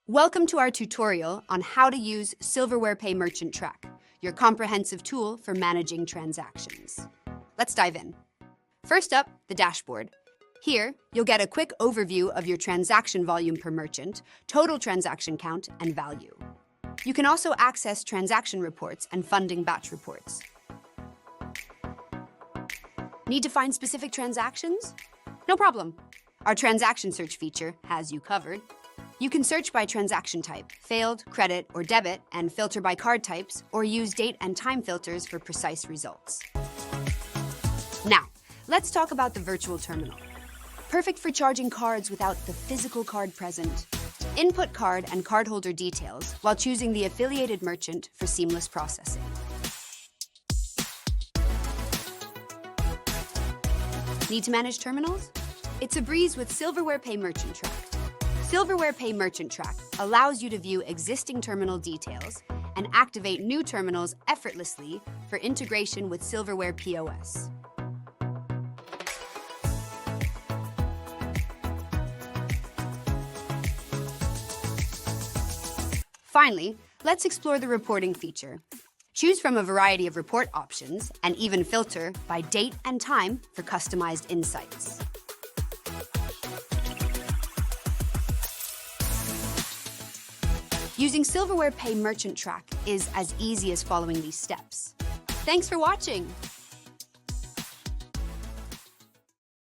Welcome to our tutorial on how to use Silverware Pay Merchant Track, your comprehensive tool for managing transactions. Let's dive in. First up, the dashboard. Here, you'll get a quick overview of your transaction volume per merchant, total transaction count, and value. You can also access transaction reports and funding batch reports. Need to find specific transactions? No problem. Our transaction search feature has you covered. You can search by transaction type, failed, credit, or debit, and filter by card types, or use date and time filters for precise results. Now, let's talk about the virtual terminal. Perfect for charging cards without the physical card present. Input card and cardholder details while choosing the affiliated merchant for seamless processing. Need to manage terminals? It's a breeze with Silverware Pay Merchant Track. Silverware Pay Merchant Track allows you to view existing terminal details and activate new terminals effortlessly for integration with Silverware POS. Finally, let's explore the reporting feature. Choose from a variety of report options and even filter by date and time for customized insights. Using Silverware Pay Merchant Track is as easy as following these steps. Thanks for watching!